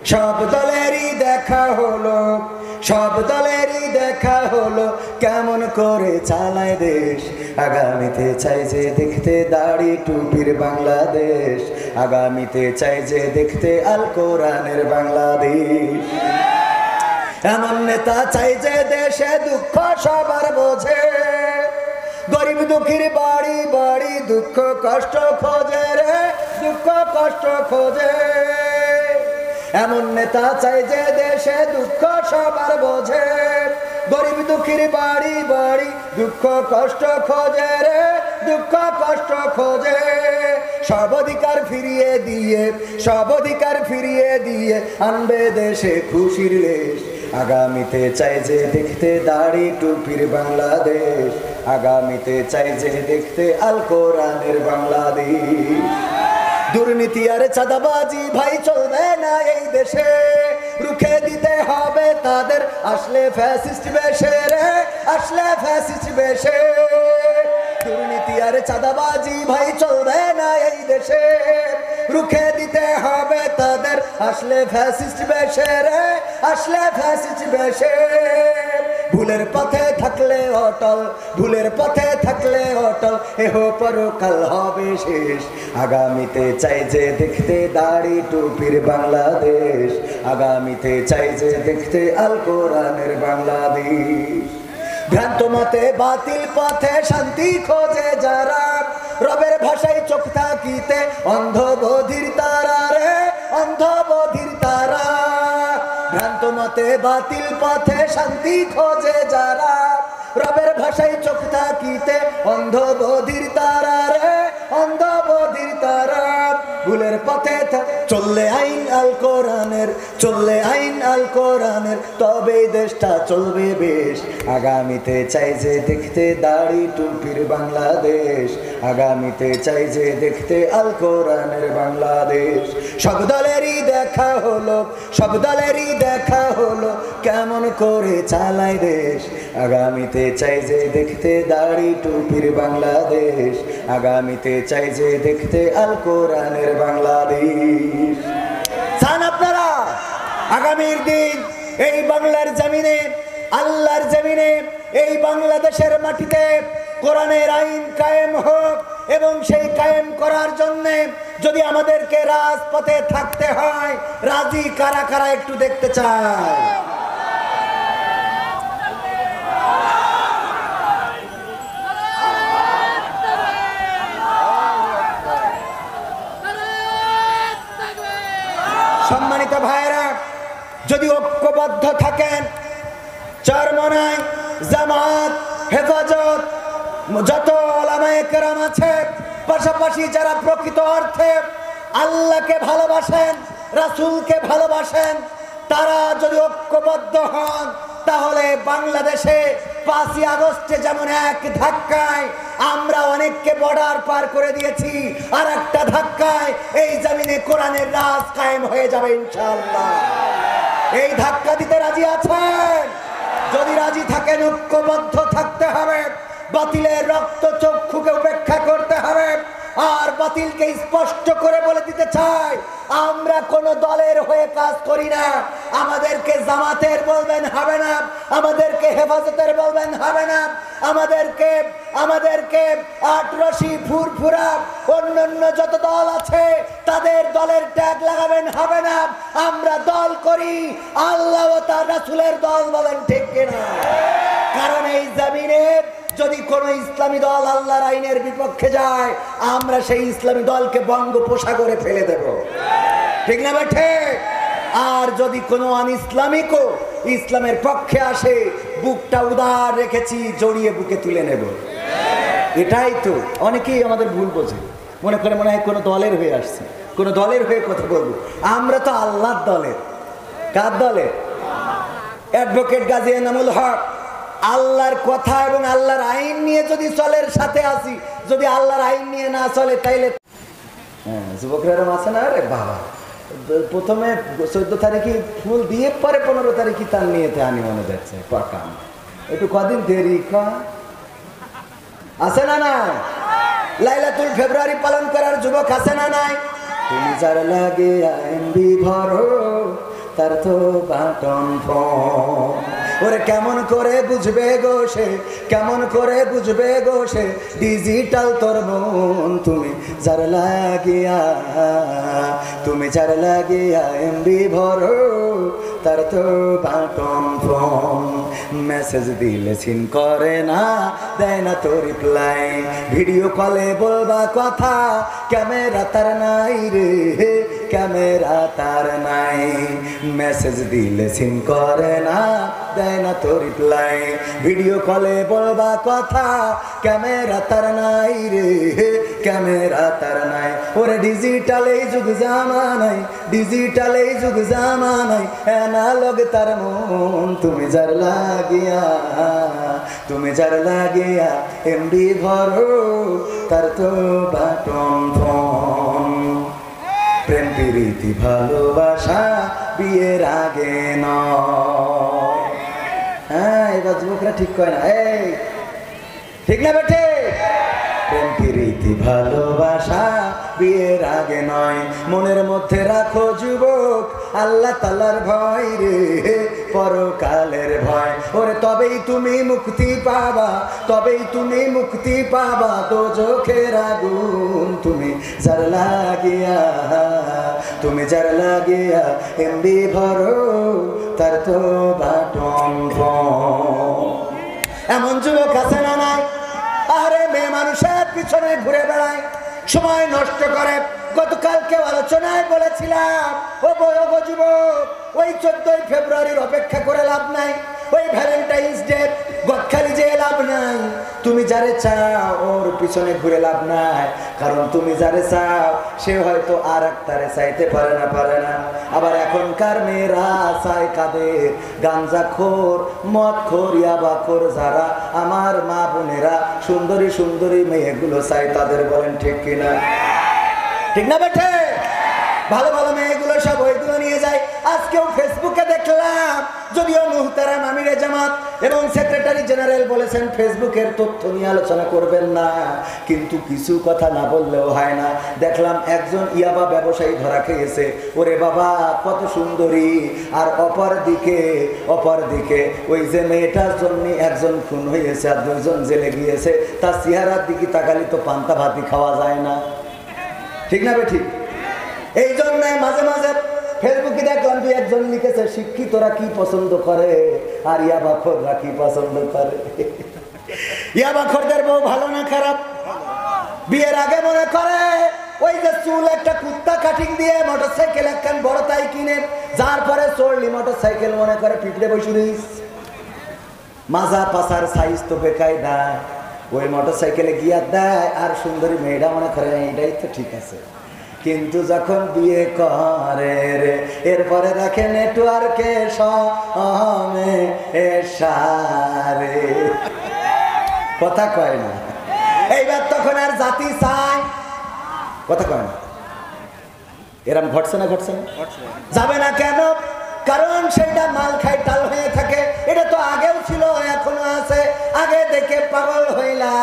সব দলেরই দেখা হলো, সব দলেরই দেখা হলো, কেমন করে চালায় দেশ। আগামীতে চাই যে দেখতে দাড়ি টুপির বাংলাদেশ, আগামীতে চাই যে দেখতে আল কোরআনের বাংলাদেশ। এমন নেতা চাই যে দেশে দুঃখ সবার বোঝে, গরিব দুঃখীর বাড়ি বাড়ি দুঃখ কষ্ট খোঁজে রে, দুঃখ কষ্ট খোঁজে। এমন নেতা চাই যে দেশে দুঃখ সবার বোঝে, গরিব দুঃখীর বাড়ি বাড়ি দুঃখ কষ্ট খোঁজে রে, দুঃখ কষ্ট খোঁজে। সব অধিকার ফিরিয়ে দিয়ে, সব অধিকার ফিরিয়ে দিয়ে আনবে দেশে খুশির লেশ। আগামীতে চাই যে দেখতে দাড়ি টুপির বাংলাদেশ, আগামীতে চাই যে দেখতে আল কোরআনের বাংলাদেশ। দুর্নীতি আর চাঁদাবাজি ভাই চলবে না এই দেশে, রুখে দিতে হবে তাদের আসলে ফ্যাসিস্ট বেশে রে, আসলে ফ্যাসিস্ট বেশে। দুর্নীতি আর চাঁদাবাজি ভাই চলবে না এই দেশে, রুখে দিতে হবে তাদের আসলে ফ্যাসিস্ট বেশে রে, আসলে ফ্যাসিস্ট বেশে। ভুলের পথে থাকলে অটল, ভুলের পথে থাকলে অটল, এহ পরকাল হবে শেষ। আগামীতে চাই যে দেখতে দাড়ি টুপির বাংলাদেশ, আগামীতে চাই যে দেখতে আল কোরআনের বাংলাদেশ। ভ্রান্ত মতে বাতিল পথে শান্তি খোঁজে যারা, রবের ভাষায় চোখ থাকিতে অন্ধ বধির তারা রে, অন্ধ বধির তারা। ভ্রান্ত মতে বাতিল পথে শান্তি খোঁজে যারা, রবের ভাষায় চোখ থাকিতে অন্ধ বধির তারা রে, অন্ধ বধির তারা। ভুলের পথে চললে আইন আল কোরআনের, চললে আইন আল কোরআনের, তবে দেশটা চলবে বেশ। আগামীতে চাই যে দেখতে দাড়ি টুপির বাংলাদেশ, আগামীতে চাই যে দেখতে আল কোরআনের বাংলাদেশ। সব দলেরই দেখা হলো, সব দলেরই দেখা হলো, কেমন করে চালায় দেশ। আগামীতে চাই যে দেখতে দাড়ি টুপির বাংলাদেশ, আগামীতে চাই যে দেখতে আল কোরআনের বাংলাদেশ। চান আপনারা আগামীর দিন এই বাংলার জমিনে, আল্লাহর জমিনে, এই বাংলাদেশের মাটিতে কোরআনের আইন কায়েম হোক, এবং সেই কায়েম করার জন্য যদি আমাদেরকে রাজপথে থাকতে হয়, রাজি কারা কারা একটু দেখতে চায়? সম্মানিত ভাইরা, যদি ঐক্যবদ্ধ থাকেন, চরমনাই, জামাত, হেফাজত, যত ওলামায়ে কেরাম আছে, পাশাপাশি যারা প্রকৃত অর্থে আল্লাহকে ভালোবাসেন, রাসূলকে ভালোবাসেন, তারা যদি ঐক্যবদ্ধ হন, তাহলে বাংলাদেশে 5ই আগস্টে যেমন এক ধাক্কায় আমরা অনেককে বর্ডার পার করে দিয়েছি, আর একটা ধাক্কায় এই জমিনে কোরআনের রাজ কায়েম হয়ে যাবে ইনশাআল্লাহ। এই ধাক্কা দিতে রাজি আছেন? যদি রাজি থাকেন, ঐক্যবদ্ধ থাকতে হবে, বাতিলের রক্ত চক্ষুকে উপেক্ষা করতে হবে। আর বাতিলকে স্পষ্ট করে বলে দিতে চাই, আমরা কোন দলের হয়ে কাজ করি না। আমাদেরকে জামাতের বলবেন হবে না, আমাদেরকে হেফাজতের বলবেন হবে না, আমাদেরকে আটরশি, ফুরফুরা, অন্যান্য যত দল আছে তাদের দলের ট্যাগ লাগাবেন হবে না। আমরা দল করি আল্লাহ ও তার রাসূলের দল, বলেন ঠিক কিনা? কারণ এই জমিনে যদি কোন ইসলামী দল আল্লাহর আইনের বিপক্ষে যায়, আমরা সেই ইসলামী দলকে বঙ্গোপসাগরে ফেলে দেব, ঠিক না বেঠে? আর যদি কোনো অনইসলামিকও ইসলামের পক্ষে আসে, বুকটা উদার রেখেছি, জড়িয়ে বুকে তুলে নেব। এটাই তো অনেকেই আমাদের ভুল বোঝে, মনে করে মনে হয় কোনো দলের হয়ে আসছে, কোনো দলের হয়ে কথা বলবো। আমরা তো আল্লাহর দলের। কার দলের? অ্যাডভোকেট গাজী এনামুল হক আল্লাহর কথা এবং আল্লাহর আইন নিয়ে যদি চলের সাথে আসি, যদি আল্লাহর আইন নিয়ে না চলে তাইলে যুবকরা আছে না, আরে বাবা প্রথমে 14 তারিখে ফুল দিয়ে পরে 15 তারিখে তার নিয়েতে আনি মনে যাচ্ছে, পাকা একটু কদিন দেরি আছে না না? লাইলাতুল ফেব্রুয়ারি পালন করার যুবক আছে না নাই? তুমি যার লাগে আইন বিভর, তার তো বাটন ফোন। ওরে কেমন করে বুঝবে গো সে, কেমন করে বুঝবে গো সে, ডিজিটাল তোর মন তুমি যার লাগিয়া, তুমি যার লাগিয়া এমবি ভরো, তার তো বাটন ফোন। মেসেজ দিলে সিন করে না, দেয় না তো রিপ্লাই, ভিডিও কলে বলবা কথা, ক্যামেরা তার নাই রে, ক্যামেরা তার নাই। মেসেজ দিলে সিন করে না, দেয় না তো রিপ্লাই, ভিডিও কলে বলবা কথা, ক্যামেরা তার নাই রে, ক্যামেরা তার নাই। ওরে ডিজিটাল এই যুগ জামানাই, ডিজিটাল এই যুগ জামানাই, অ্যানালগ তার মন তুমি যার লাগিয়া, তুমি যার লাগিয়া এমবি ভরো, তার তো বাটন ফোন। প্রেম প্রীতি ভালোবাসা বিয়ের আগে নয়। হ্যাঁ, এবার যুবকরা ঠিক কয় না, এই ঠিক না বেটে? প্রেম প্রীতি ভালোবাসা বিয়ের আগে নয়, মনের মধ্যে রাখো যুবক আল্লাহ তাআলার ভয় রে, পরকালের ভয়। ওরে তবেই তুমি মুক্তি পাবা, তবেই তুমি মুক্তি পাবা, দোজখের আগুন তুমি যার লাগিয়া, তুমি যার লাগিয়া এমবি ভরো, তার তো বাটন ফোন। এমন যুবক আছে না নাই? আরে মেয়ে মানুষের পিছনে ঘুরে বেড়ায়, সময় নষ্ট করে। গতকালকে আলোচনায় বলেছিলাম, ও যুবক, ওই 14 ফেব্রুয়ারির অপেক্ষা করে লাভ নাই, ওই ভ্যালেন্টাইন্স ডে গদখালি যে লাভ নাই। তুমি যারে চাও ওর পিছনে ঘুরে লাভ নাই, কারণ তুমি যারে চাও সে হয়তো আর একটারে চাইতে পারে না, পারে না। আবার এখনকার মেয়েরা চায় কাদের? গাঞ্জাখোর, মদখোর, ইয়াবাখোর যারা আমার মা বোনেরা সুন্দরী সুন্দরী মেয়েগুলো চাই তাদের, বলেন ঠিক কিনা? ঠিক না বেঠে? ভালো ভালো মেয়েগুলো সব ওইগুলো নিয়ে যায়। আজকেও ফেসবুকে দেখলাম, যদিও মুহতারাম আমিরে জামাত এবং সেক্রেটারি জেনারেল বলেছেন ফেসবুকের তথ্য নিয়ে আলোচনা করবেন না, কিন্তু কিছু কথা না বললেও হয় না। দেখলাম একজন ইয়াবা ব্যবসায়ী ধরা খেয়েছে, ওরে বাবা কত সুন্দরী, আর অপর দিকে ওই যে মেয়েটার জন্য একজন খুন হয়েছে আর 2 জন জেলে গিয়েছে, তার চেহারার দিকে তাকালি তো পান্তা ভাতি খাওয়া যায় না। ঠিক না বেঠিক? এই জন্য মাঝে মাঝে ফেসবুকে দেখলাম 2 একজন লিখেছে শিক্ষিতরা কি পছন্দ করে আর ইয়াবাখোররা কি পছন্দ করে। ইয়াবাখোরদের বউ ভালো না খারাপ? বিয়ের আগে মনে করে ওই যে চুল একটা কুত্তা কাটিং দিয়ে মোটরসাইকেল একখান বড় তাই কিনে, যার পরে চড়লি মোটরসাইকেল মনে করে পিঁপড়ে বসে রইস, মাজা পাশার সাইজ তো বেকায়দা, ওই মোটরসাইকেলে গিয়া দেয়, আর সুন্দরী মেয়েটা মনে করে এইটাই তো ঠিক আছে। কিন্তু যখন বিয়ে করে রে, এরপরে দেখে নেটওয়ার্কে সমে এসারে, কথা কয় না। এইবার তখন আর জাতি চায়, কথা কয় না। এরম ঘটছে না? ঘটছে না? যাবে না কেন? কারণ সেটা মাল খায় টাল হয়ে থাকে। এটা তো আগেও ছিল, এখনো আছে। আগে দেখে পাগল হইলা,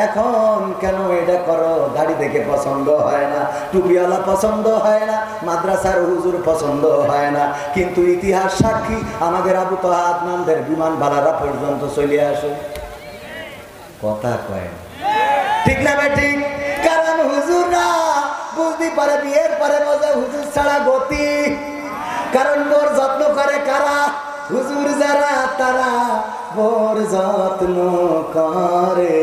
এখন কেন এটা করো? দাড়ি দেখে পছন্দ হয় না, টুপিওয়ালা পছন্দ হয় না, মাদ্রাসার হুজুর পছন্দ হয় না, কিন্তু ইতিহাস সাক্ষী আমাদের আবু তাহা আদনানদের বিমান ভাড়ারা পর্যন্ত চলে আসে। কথা কয় ঠিক না বেঠিক? কারণ হুজুররা বুঝতে পারে বিয়ের পরে বোঝে হুজুর ছাড়া গতি। কারণ বোর যত্ন করে কারা? হুজুর যারা তারা বোর যত্ন করে,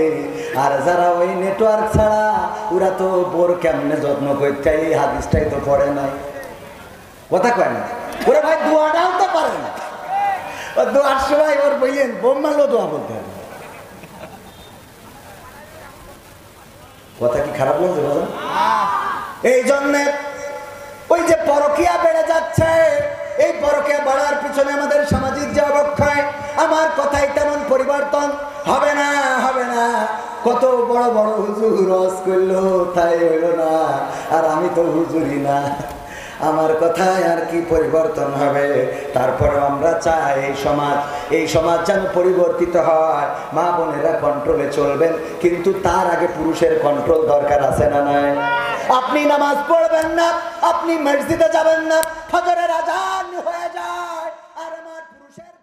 আর যারা ওই নেটওয়ার্ক ছাড়া ওরা তো বোর কেমনে যত্ন করতে, এই হাদিসটাই তো পড়ে নাই। কথা কয় না? ওরা ভাই দোয়াটাও তো পারে না। ও দোয়ার সময় ওর বললেন বোম্মালো দোয়া বলতে হবে। কথা কি খারাপ লাগছে বাবা? এই জন্যে ওই যে পরকীয়া বেড়ে যাচ্ছে, এই পরকীয়া বাড়ার পিছনে আমাদের সামাজিক যে অবক্ষয়, আমার কথাই তেমন পরিবর্তন হবে না, হবে না। কত বড় বড় হুজুর রস করলো, তাই হইল না। আর আমি তো হুজুরই না, আমার কথায় আর কি পরিবর্তন হবে? তারপরে আমরা চাই এই সমাজ যেন পরিবর্তিত হয়। মা বোনেরা কন্ট্রোলে চলবেন, কিন্তু তার আগে পুরুষের কন্ট্রোল দরকার আছে না নাই? আপনি নামাজ পড়বেন না, আপনি মসজিদে যাবেন না, ফজরের আজান হয়ে যায়, মানুষের